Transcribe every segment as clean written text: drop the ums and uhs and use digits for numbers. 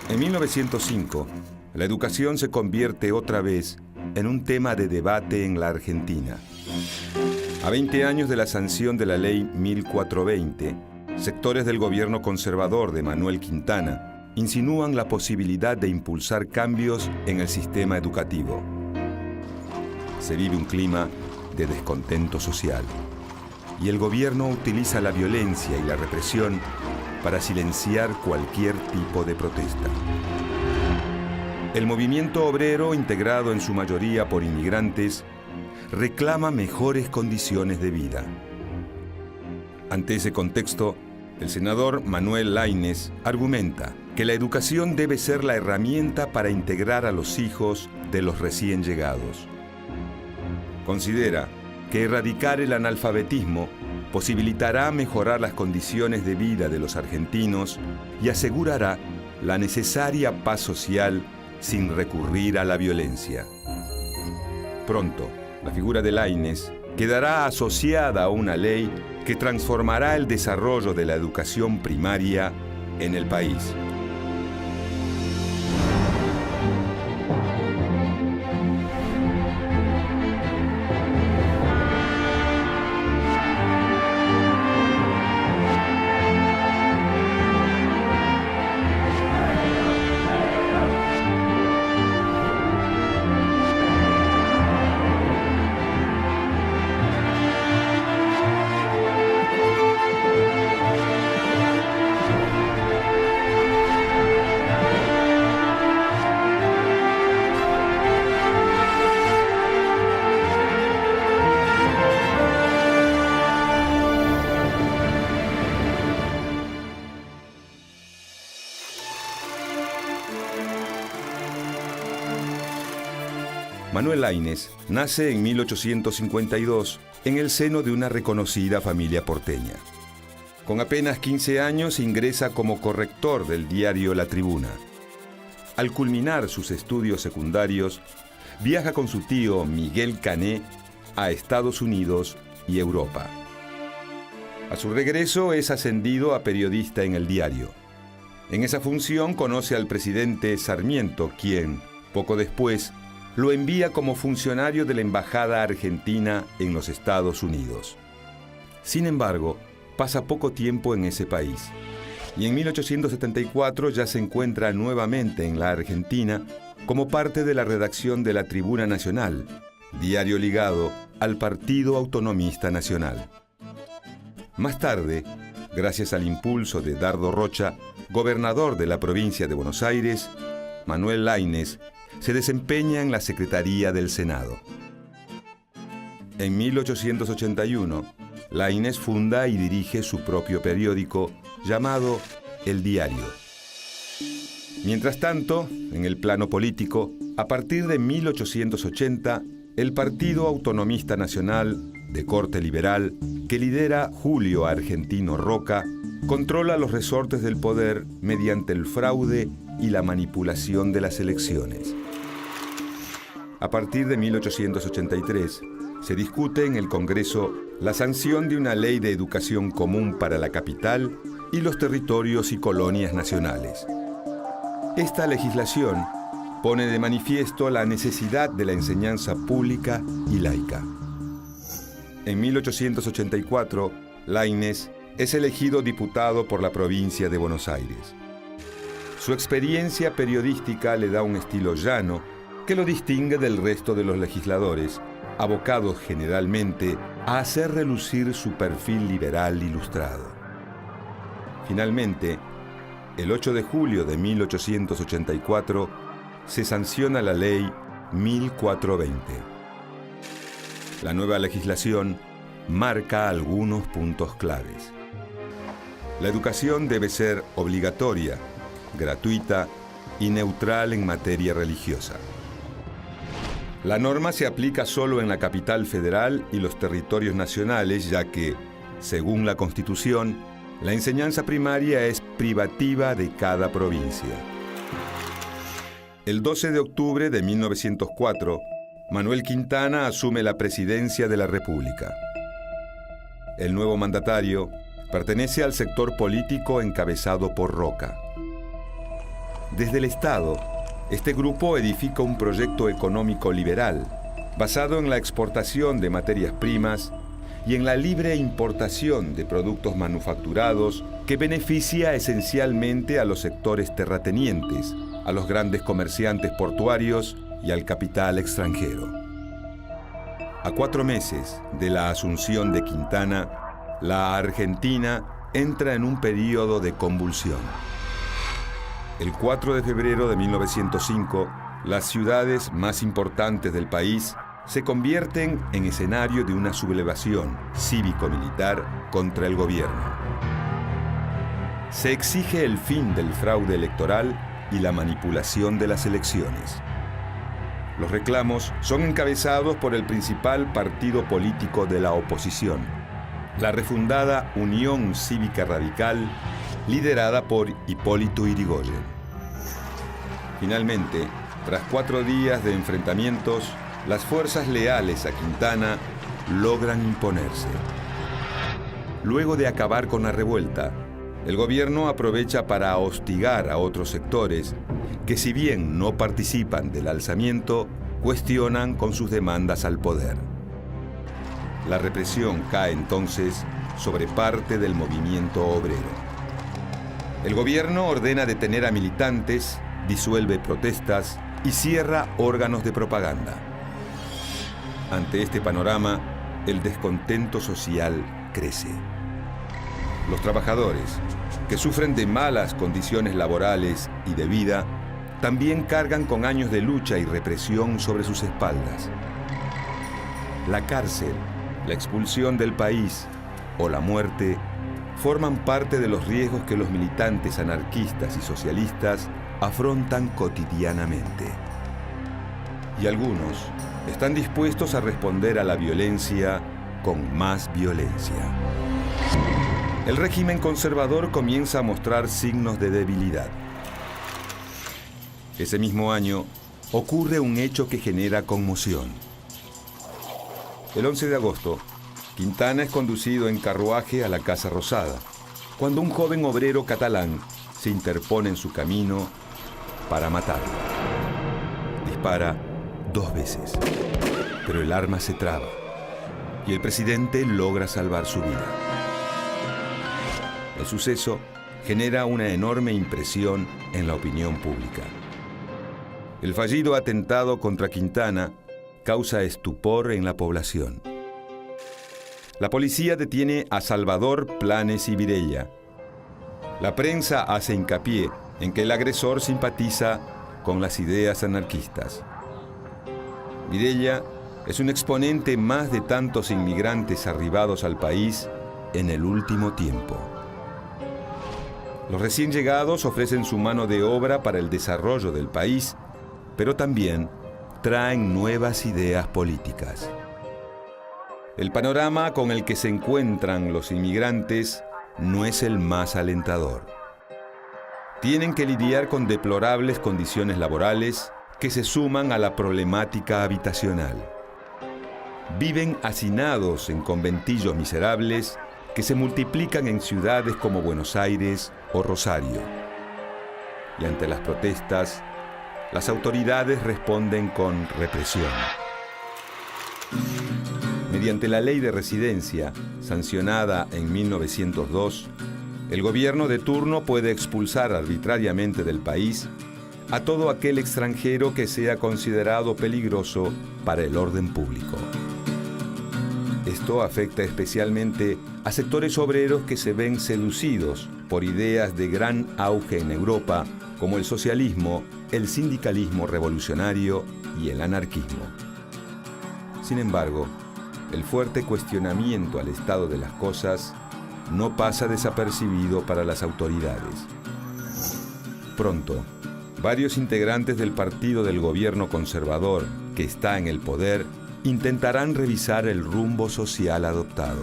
En 1905, la educación se convierte otra vez en un tema de debate en la Argentina. A 20 años de la sanción de la Ley 1420, sectores del gobierno conservador de Manuel Quintana insinúan la posibilidad de impulsar cambios en el sistema educativo. Se vive un clima de descontento social y el gobierno utiliza la violencia y la represión para silenciar cualquier tipo de protesta. El movimiento obrero, integrado en su mayoría por inmigrantes, reclama mejores condiciones de vida. Ante ese contexto, el senador Manuel Laínez argumenta que la educación debe ser la herramienta para integrar a los hijos de los recién llegados. Considera que erradicar el analfabetismo posibilitará mejorar las condiciones de vida de los argentinos y asegurará la necesaria paz social sin recurrir a la violencia. Pronto, la figura de Laínez quedará asociada a una ley que transformará el desarrollo de la educación primaria en el país. Manuel Laínez nace en 1852 en el seno de una reconocida familia porteña. Con apenas 15 años ingresa como corrector del diario La Tribuna. Al culminar sus estudios secundarios, viaja con su tío Miguel Cané a Estados Unidos y Europa. A su regreso es ascendido a periodista en el diario. En esa función conoce al presidente Sarmiento, quien, poco después, lo envía como funcionario de la Embajada Argentina en los Estados Unidos. Sin embargo, pasa poco tiempo en ese país y en 1874 ya se encuentra nuevamente en la Argentina como parte de la redacción de La Tribuna Nacional, diario ligado al Partido Autonomista Nacional. Más tarde, gracias al impulso de Dardo Rocha, gobernador de la provincia de Buenos Aires, Manuel Laínez se desempeña en la Secretaría del Senado. En 1881, Laínez funda y dirige su propio periódico llamado El Diario. Mientras tanto, en el plano político, a partir de 1880, el Partido Autonomista Nacional, de corte liberal, que lidera Julio Argentino Roca, controla los resortes del poder mediante el fraude y la manipulación de las elecciones. A partir de 1883, se discute en el Congreso la sanción de una ley de educación común para la capital y los territorios y colonias nacionales. Esta legislación pone de manifiesto la necesidad de la enseñanza pública y laica. En 1884, Laínez es elegido diputado por la provincia de Buenos Aires. Su experiencia periodística le da un estilo llano que lo distingue del resto de los legisladores, abocados generalmente a hacer relucir su perfil liberal ilustrado. Finalmente, el 8 de julio de 1884, se sanciona la Ley 1420. La nueva legislación marca algunos puntos claves. La educación debe ser obligatoria, gratuita y neutral en materia religiosa. La norma se aplica solo en la capital federal y los territorios nacionales, ya que, según la Constitución, la enseñanza primaria es privativa de cada provincia. El 12 de octubre de 1904, Manuel Quintana asume la presidencia de la República. El nuevo mandatario pertenece al sector político encabezado por Roca. Desde el Estado, este grupo edifica un proyecto económico liberal, basado en la exportación de materias primas y en la libre importación de productos manufacturados que beneficia esencialmente a los sectores terratenientes, a los grandes comerciantes portuarios y al capital extranjero. A 4 meses de la asunción de Quintana, la Argentina entra en un período de convulsión. El 4 de febrero de 1905, las ciudades más importantes del país se convierten en escenario de una sublevación cívico-militar contra el gobierno. Se exige el fin del fraude electoral y la manipulación de las elecciones. Los reclamos son encabezados por el principal partido político de la oposición, la refundada Unión Cívica Radical, liderada por Hipólito Yrigoyen. Finalmente, tras 4 días de enfrentamientos, las fuerzas leales a Quintana logran imponerse. Luego de acabar con la revuelta, el gobierno aprovecha para hostigar a otros sectores que, si bien no participan del alzamiento, cuestionan con sus demandas al poder. La represión cae entonces sobre parte del movimiento obrero. El gobierno ordena detener a militantes, disuelve protestas y cierra órganos de propaganda. Ante este panorama, el descontento social crece. Los trabajadores, que sufren de malas condiciones laborales y de vida, también cargan con años de lucha y represión sobre sus espaldas. La cárcel, la expulsión del país o la muerte forman parte de los riesgos que los militantes anarquistas y socialistas afrontan cotidianamente. Y algunos están dispuestos a responder a la violencia con más violencia. El régimen conservador comienza a mostrar signos de debilidad. Ese mismo año ocurre un hecho que genera conmoción. El 11 de agosto, Quintana es conducido en carruaje a la Casa Rosada, cuando un joven obrero catalán se interpone en su camino para matarlo. Dispara 2 veces, pero el arma se traba y el presidente logra salvar su vida. El suceso genera una enorme impresión en la opinión pública. El fallido atentado contra Quintana causa estupor en la población. La policía detiene a Salvador Planes y Virella. La prensa hace hincapié en que el agresor simpatiza con las ideas anarquistas. Virella es un exponente más de tantos inmigrantes arribados al país en el último tiempo. Los recién llegados ofrecen su mano de obra para el desarrollo del país, pero también traen nuevas ideas políticas. El panorama con el que se encuentran los inmigrantes no es el más alentador. Tienen que lidiar con deplorables condiciones laborales que se suman a la problemática habitacional. Viven hacinados en conventillos miserables que se multiplican en ciudades como Buenos Aires o Rosario. Y ante las protestas, las autoridades responden con represión. Mediante la Ley de Residencia, sancionada en 1902, el gobierno de turno puede expulsar arbitrariamente del país a todo aquel extranjero que sea considerado peligroso para el orden público. Esto afecta especialmente a sectores obreros que se ven seducidos por ideas de gran auge en Europa, como el socialismo, el sindicalismo revolucionario y el anarquismo. Sin embargo, el fuerte cuestionamiento al estado de las cosas no pasa desapercibido para las autoridades. Pronto, varios integrantes del partido del gobierno conservador que está en el poder intentarán revisar el rumbo social adoptado.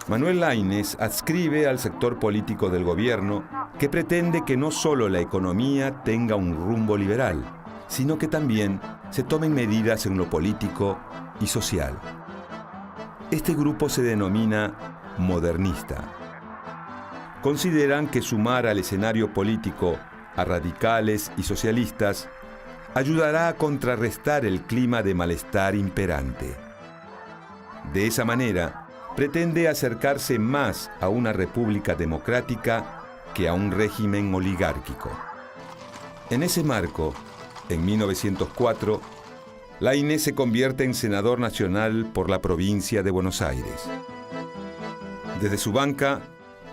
Manuel Laínez adscribe al sector político del gobierno que pretende que no solo la economía tenga un rumbo liberal, sino que también se tomen medidas en lo político y social. Este grupo se denomina modernista. Consideran que sumar al escenario político a radicales y socialistas ayudará a contrarrestar el clima de malestar imperante. De esa manera, pretende acercarse más a una república democrática que a un régimen oligárquico. En ese marco, en 1904, Laínez se convierte en senador nacional por la provincia de Buenos Aires. Desde su banca,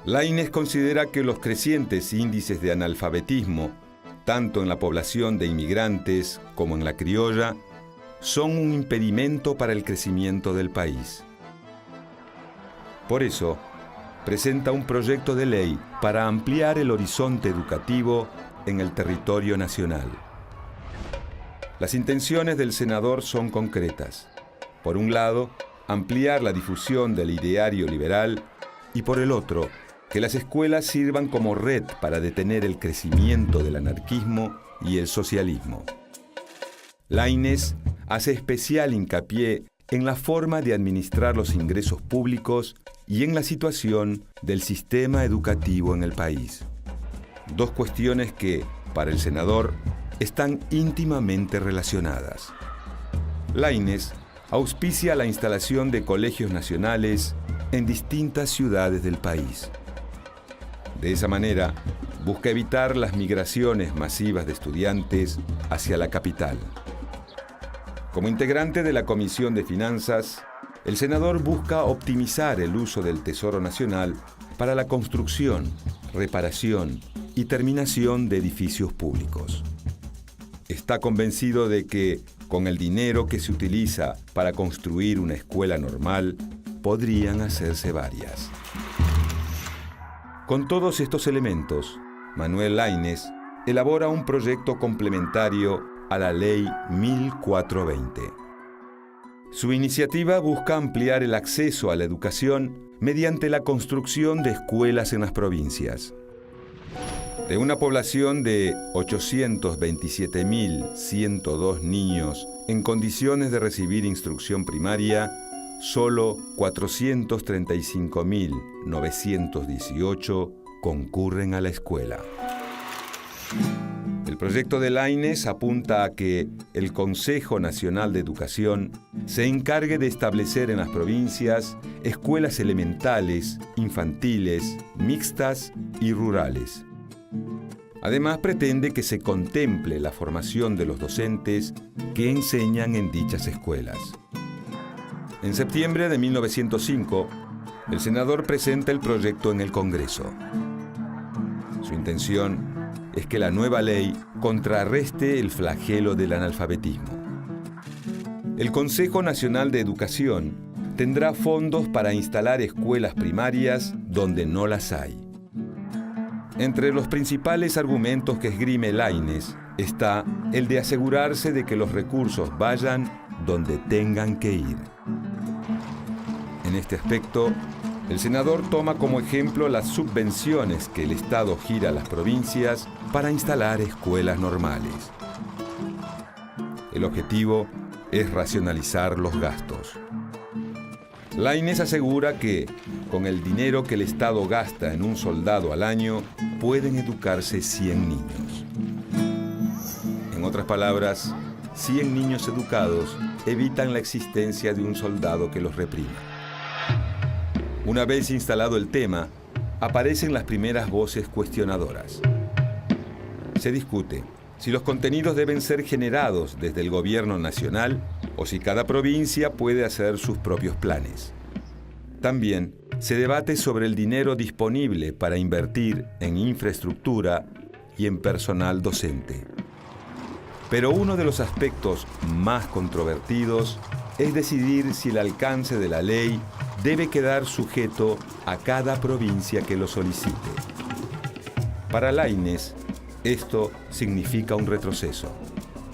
Laínez considera que los crecientes índices de analfabetismo, tanto en la población de inmigrantes como en la criolla, son un impedimento para el crecimiento del país. Por eso, presenta un proyecto de ley para ampliar el horizonte educativo en el territorio nacional. Las intenciones del senador son concretas. Por un lado, ampliar la difusión del ideario liberal y por el otro, que las escuelas sirvan como red para detener el crecimiento del anarquismo y el socialismo. Laínez hace especial hincapié en la forma de administrar los ingresos públicos y en la situación del sistema educativo en el país. Dos cuestiones que, para el senador, están íntimamente relacionadas. Laínez auspicia la instalación de colegios nacionales en distintas ciudades del país. De esa manera, busca evitar las migraciones masivas de estudiantes hacia la capital. Como integrante de la Comisión de Finanzas, el senador busca optimizar el uso del Tesoro Nacional para la construcción, reparación y terminación de edificios públicos. Está convencido de que, con el dinero que se utiliza para construir una escuela normal, podrían hacerse varias. Con todos estos elementos, Manuel Laínez elabora un proyecto complementario a la Ley 1420. Su iniciativa busca ampliar el acceso a la educación mediante la construcción de escuelas en las provincias. De una población de 827.102 niños en condiciones de recibir instrucción primaria, solo 435.918 concurren a la escuela. El proyecto de Laínez apunta a que el Consejo Nacional de Educación se encargue de establecer en las provincias escuelas elementales, infantiles, mixtas y rurales. Además, pretende que se contemple la formación de los docentes que enseñan en dichas escuelas. En septiembre de 1905, el senador presenta el proyecto en el Congreso. Su intención es que la nueva ley contrarreste el flagelo del analfabetismo. El Consejo Nacional de Educación tendrá fondos para instalar escuelas primarias donde no las hay. Entre los principales argumentos que esgrime Laínez está el de asegurarse de que los recursos vayan donde tengan que ir. En este aspecto, el senador toma como ejemplo las subvenciones que el Estado gira a las provincias para instalar escuelas normales. El objetivo es racionalizar los gastos. Laínez asegura que, con el dinero que el Estado gasta en un soldado al año, pueden educarse 100 niños. En otras palabras, 100 niños educados evitan la existencia de un soldado que los reprima. Una vez instalado el tema, aparecen las primeras voces cuestionadoras. Se discute si los contenidos deben ser generados desde el gobierno nacional o si cada provincia puede hacer sus propios planes. También se debate sobre el dinero disponible para invertir en infraestructura y en personal docente. Pero uno de los aspectos más controvertidos es decidir si el alcance de la ley debe quedar sujeto a cada provincia que lo solicite. Para Laínez, esto significa un retroceso.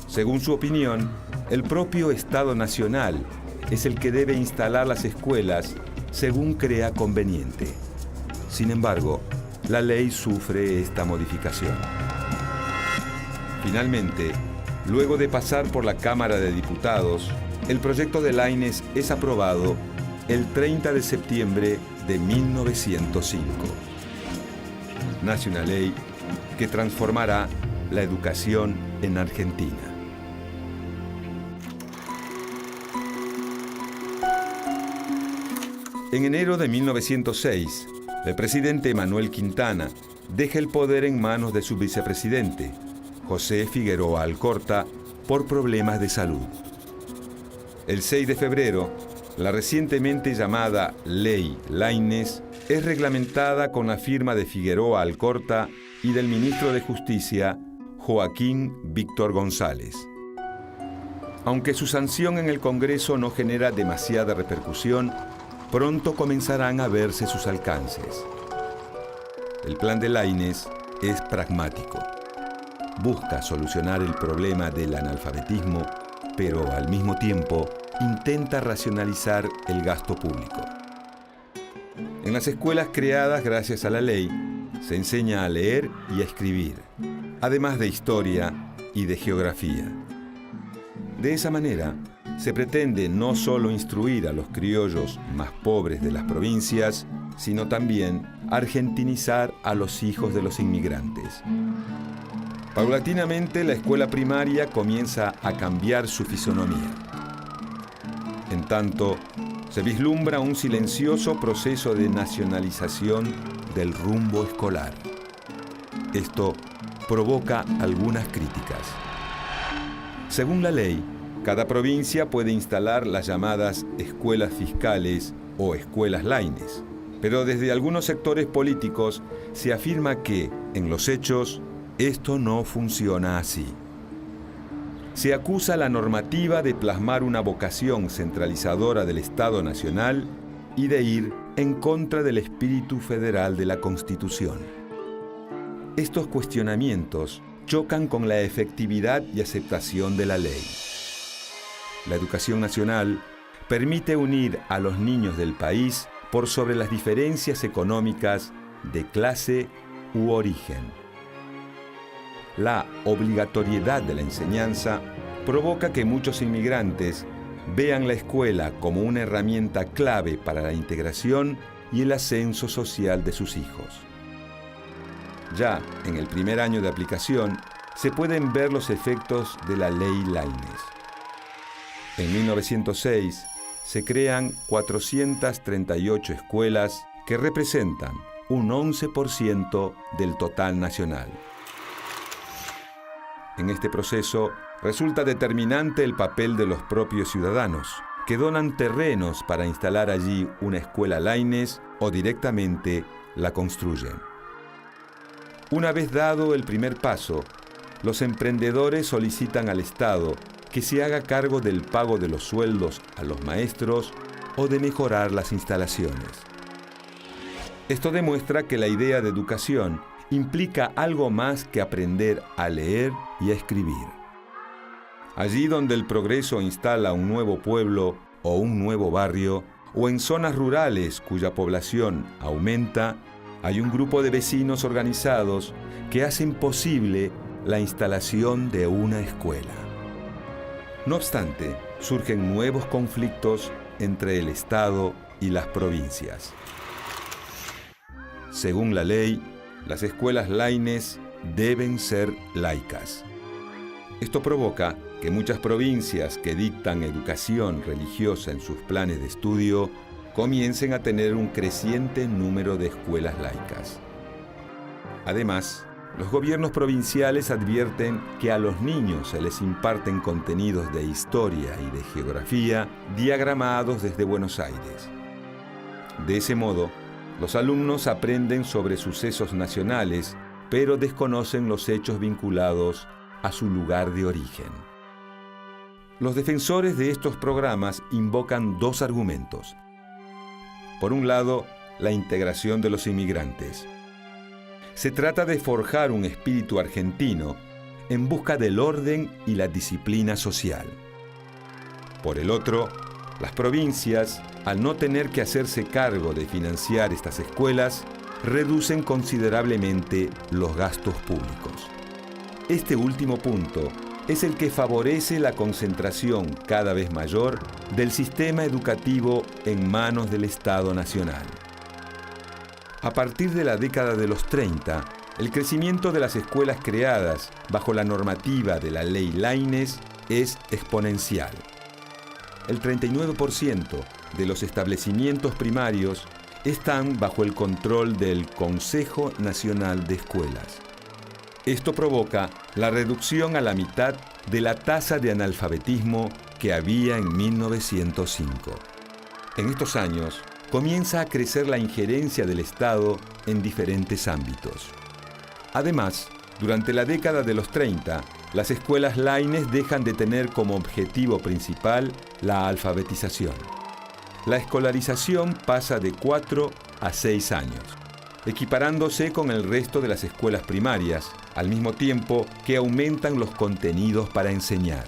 Según su opinión, el propio Estado Nacional es el que debe instalar las escuelas según crea conveniente. Sin embargo, la ley sufre esta modificación. Finalmente, luego de pasar por la Cámara de Diputados, el proyecto de Laínez es aprobado el 30 de septiembre de 1905. Nace una ley que transformará la educación en Argentina. En enero de 1906, el presidente Manuel Quintana deja el poder en manos de su vicepresidente, José Figueroa Alcorta, por problemas de salud. El 6 de febrero, la recientemente llamada Ley Laínez es reglamentada con la firma de Figueroa Alcorta y del ministro de Justicia, Joaquín Víctor González. Aunque su sanción en el Congreso no genera demasiada repercusión, pronto comenzarán a verse sus alcances. El plan de Laínez es pragmático. Busca solucionar el problema del analfabetismo, pero al mismo tiempo intenta racionalizar el gasto público. En las escuelas creadas gracias a la ley, se enseña a leer y a escribir, además de historia y de geografía. De esa manera, se pretende no solo instruir a los criollos más pobres de las provincias, sino también argentinizar a los hijos de los inmigrantes. Paulatinamente, la escuela primaria comienza a cambiar su fisonomía. En tanto, se vislumbra un silencioso proceso de nacionalización del rumbo escolar. Esto provoca algunas críticas. Según la ley, cada provincia puede instalar las llamadas escuelas fiscales o escuelas Laínez, pero desde algunos sectores políticos se afirma que, en los hechos, esto no funciona así. Se acusa la normativa de plasmar una vocación centralizadora del Estado Nacional y de ir en contra del espíritu federal de la Constitución. Estos cuestionamientos chocan con la efectividad y aceptación de la ley. La educación nacional permite unir a los niños del país por sobre las diferencias económicas de clase u origen. La obligatoriedad de la enseñanza provoca que muchos inmigrantes vean la escuela como una herramienta clave para la integración y el ascenso social de sus hijos. Ya en el primer año de aplicación se pueden ver los efectos de la Ley Laínez. En 1906 se crean 438 escuelas que representan un 11% del total nacional. En este proceso resulta determinante el papel de los propios ciudadanos, que donan terrenos para instalar allí una escuela Laínez o directamente la construyen. Una vez dado el primer paso, los emprendedores solicitan al Estado que se haga cargo del pago de los sueldos a los maestros o de mejorar las instalaciones. Esto demuestra que la idea de educación implica algo más que aprender a leer y a escribir. Allí donde el progreso instala un nuevo pueblo o un nuevo barrio, o en zonas rurales cuya población aumenta, hay un grupo de vecinos organizados que hacen posible la instalación de una escuela. No obstante, surgen nuevos conflictos entre el Estado y las provincias. Según la ley, las escuelas Laínez deben ser laicas. Esto provoca que muchas provincias que dictan educación religiosa en sus planes de estudio comiencen a tener un creciente número de escuelas laicas. Además, los gobiernos provinciales advierten que a los niños se les imparten contenidos de historia y de geografía diagramados desde Buenos Aires. De ese modo, los alumnos aprenden sobre sucesos nacionales, pero desconocen los hechos vinculados a su lugar de origen. Los defensores de estos programas invocan dos argumentos. Por un lado, la integración de los inmigrantes. Se trata de forjar un espíritu argentino en busca del orden y la disciplina social. Por el otro, las provincias, al no tener que hacerse cargo de financiar estas escuelas, reducen considerablemente los gastos públicos. Este último punto es el que favorece la concentración cada vez mayor del sistema educativo en manos del Estado Nacional. A partir de la década de los 30, el crecimiento de las escuelas creadas bajo la normativa de la Ley Laínez es exponencial. El 39% de los establecimientos primarios están bajo el control del Consejo Nacional de Escuelas. Esto provoca la reducción a la mitad de la tasa de analfabetismo que había en 1905. En estos años, comienza a crecer la injerencia del Estado en diferentes ámbitos. Además, durante la década de los 30, las escuelas Laínez dejan de tener como objetivo principal la alfabetización. La escolarización pasa de 4 a 6 años, equiparándose con el resto de las escuelas primarias, al mismo tiempo que aumentan los contenidos para enseñar.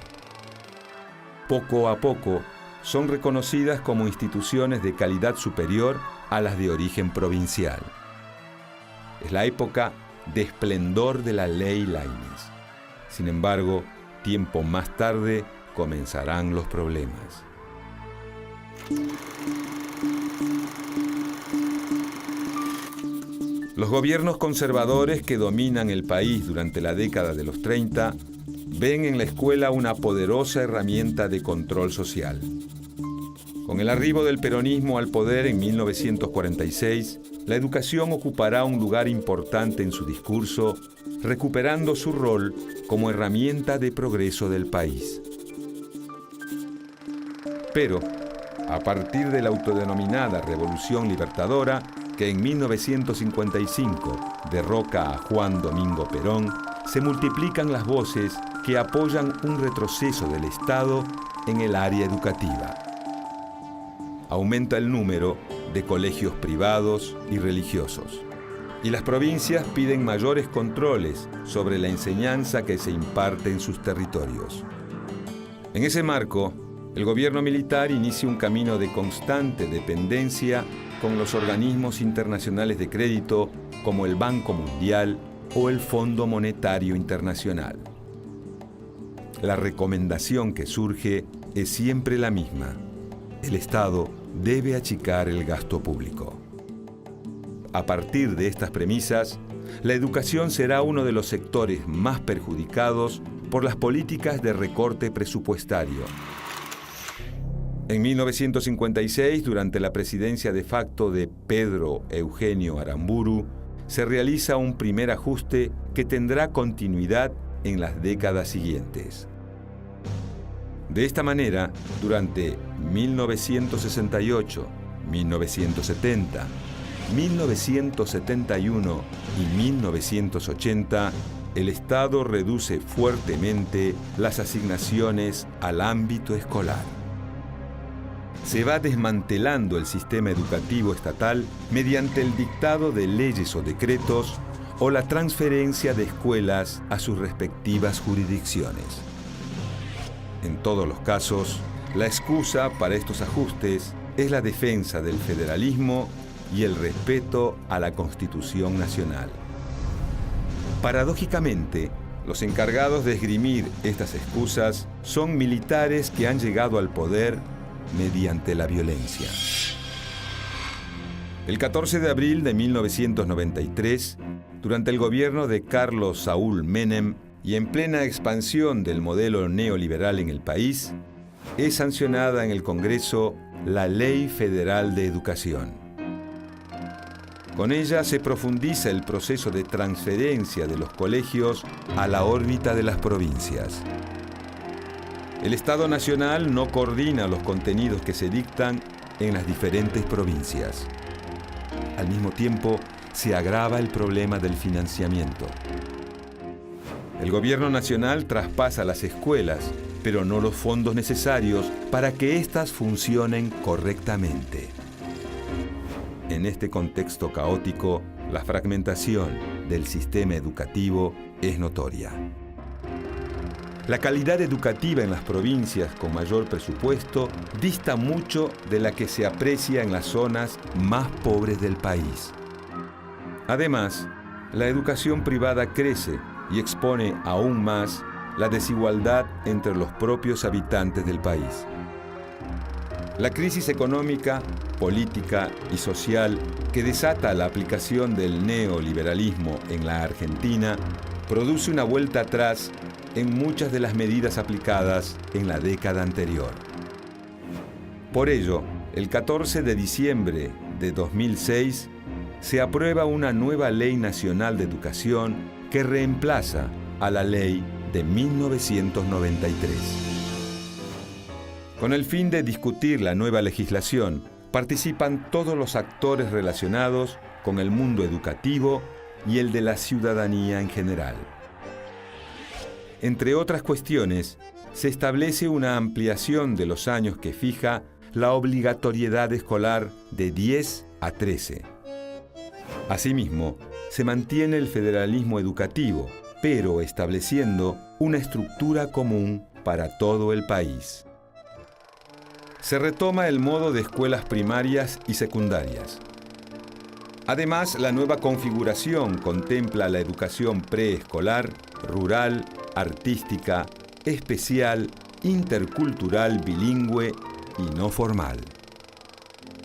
Poco a poco, son reconocidas como instituciones de calidad superior a las de origen provincial. Es la época de esplendor de la Ley Laínez. Sin embargo, tiempo más tarde comenzarán los problemas. Los gobiernos conservadores que dominan el país durante la década de los 30 ven en la escuela una poderosa herramienta de control social. Con el arribo del peronismo al poder en 1946, la educación ocupará un lugar importante en su discurso, recuperando su rol como herramienta de progreso del país. Pero, a partir de la autodenominada Revolución Libertadora, que en 1955 derroca a Juan Domingo Perón, se multiplican las voces que apoyan un retroceso del Estado en el área educativa. Aumenta el número de colegios privados y religiosos, y las provincias piden mayores controles sobre la enseñanza que se imparte en sus territorios. En ese marco, el gobierno militar inicia un camino de constante dependencia con los organismos internacionales de crédito como el Banco Mundial o el Fondo Monetario Internacional. La recomendación que surge es siempre la misma. El Estado debe achicar el gasto público. A partir de estas premisas, la educación será uno de los sectores más perjudicados por las políticas de recorte presupuestario. En 1956, durante la presidencia de facto de Pedro Eugenio Aramburu, se realiza un primer ajuste que tendrá continuidad en las décadas siguientes. De esta manera, durante 1968, 1970, 1971 y 1980, el Estado reduce fuertemente las asignaciones al ámbito escolar. Se va desmantelando el sistema educativo estatal mediante el dictado de leyes o decretos o la transferencia de escuelas a sus respectivas jurisdicciones. En todos los casos, la excusa para estos ajustes es la defensa del federalismo y el respeto a la Constitución Nacional. Paradójicamente, los encargados de esgrimir estas excusas son militares que han llegado al poder mediante la violencia. El 14 de abril de 1993, durante el gobierno de Carlos Saúl Menem y en plena expansión del modelo neoliberal en el país, es sancionada en el Congreso la Ley Federal de Educación. Con ella se profundiza el proceso de transferencia de los colegios a la órbita de las provincias. El Estado Nacional no coordina los contenidos que se dictan en las diferentes provincias. Al mismo tiempo, se agrava el problema del financiamiento. El gobierno nacional traspasa las escuelas, pero no los fondos necesarios para que éstas funcionen correctamente. En este contexto caótico, la fragmentación del sistema educativo es notoria. La calidad educativa en las provincias con mayor presupuesto dista mucho de la que se aprecia en las zonas más pobres del país. Además, la educación privada crece y expone aún más la desigualdad entre los propios habitantes del país. La crisis económica, política y social que desata la aplicación del neoliberalismo en la Argentina produce una vuelta atrás en muchas de las medidas aplicadas en la década anterior. Por ello, el 14 de diciembre de 2006 se aprueba una nueva Ley Nacional de Educación que reemplaza a la ley de 1993. Con el fin de discutir la nueva legislación, participan todos los actores relacionados con el mundo educativo y el de la ciudadanía en general. Entre otras cuestiones, se establece una ampliación de los años que fija la obligatoriedad escolar de 10 a 13. Asimismo, se mantiene el federalismo educativo, pero estableciendo una estructura común para todo el país. Se retoma el modo de escuelas primarias y secundarias. Además, la nueva configuración contempla la educación preescolar, rural, artística, especial, intercultural, bilingüe y no formal.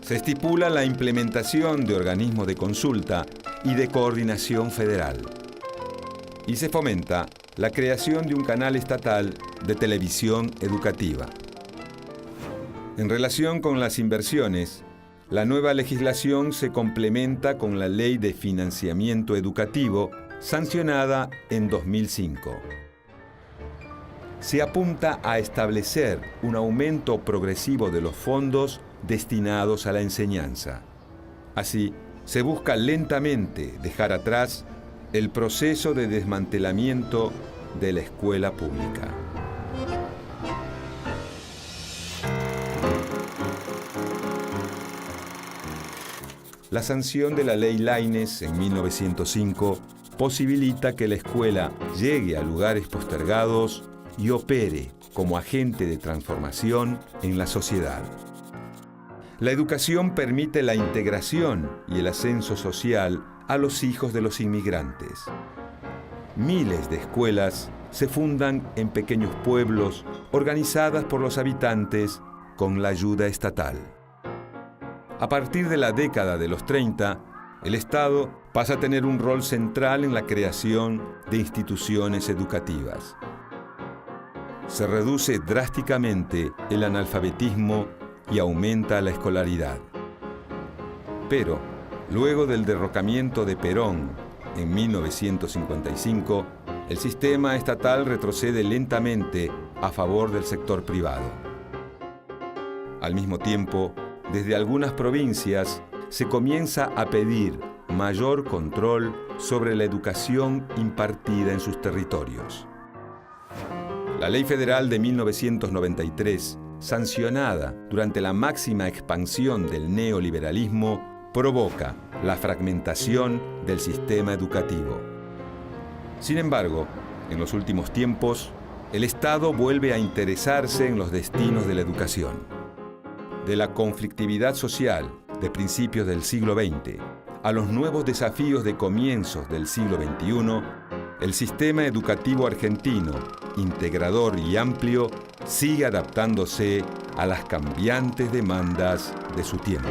Se estipula la implementación de organismos de consulta y de coordinación federal. Y se fomenta la creación de un canal estatal de televisión educativa. En relación con las inversiones, la nueva legislación se complementa con la Ley de Financiamiento Educativo, sancionada en 2005. Se apunta a establecer un aumento progresivo de los fondos destinados a la enseñanza. Así, se busca lentamente dejar atrás el proceso de desmantelamiento de la escuela pública. La sanción de la Ley Laínez en 1905 posibilita que la escuela llegue a lugares postergados y opere como agente de transformación en la sociedad. La educación permite la integración y el ascenso social a los hijos de los inmigrantes. Miles de escuelas se fundan en pequeños pueblos organizadas por los habitantes con la ayuda estatal. A partir de la década de los 30, el Estado pasa a tener un rol central en la creación de instituciones educativas. Se reduce drásticamente el analfabetismo y aumenta la escolaridad. Pero, luego del derrocamiento de Perón en 1955, el sistema estatal retrocede lentamente a favor del sector privado. Al mismo tiempo, desde algunas provincias se comienza a pedir mayor control sobre la educación impartida en sus territorios. La Ley Federal de 1993, sancionada durante la máxima expansión del neoliberalismo, provoca la fragmentación del sistema educativo. Sin embargo, en los últimos tiempos, el Estado vuelve a interesarse en los destinos de la educación. De la conflictividad social de principios del siglo XX a los nuevos desafíos de comienzos del siglo XXI, el sistema educativo argentino, integrador y amplio, sigue adaptándose a las cambiantes demandas de su tiempo.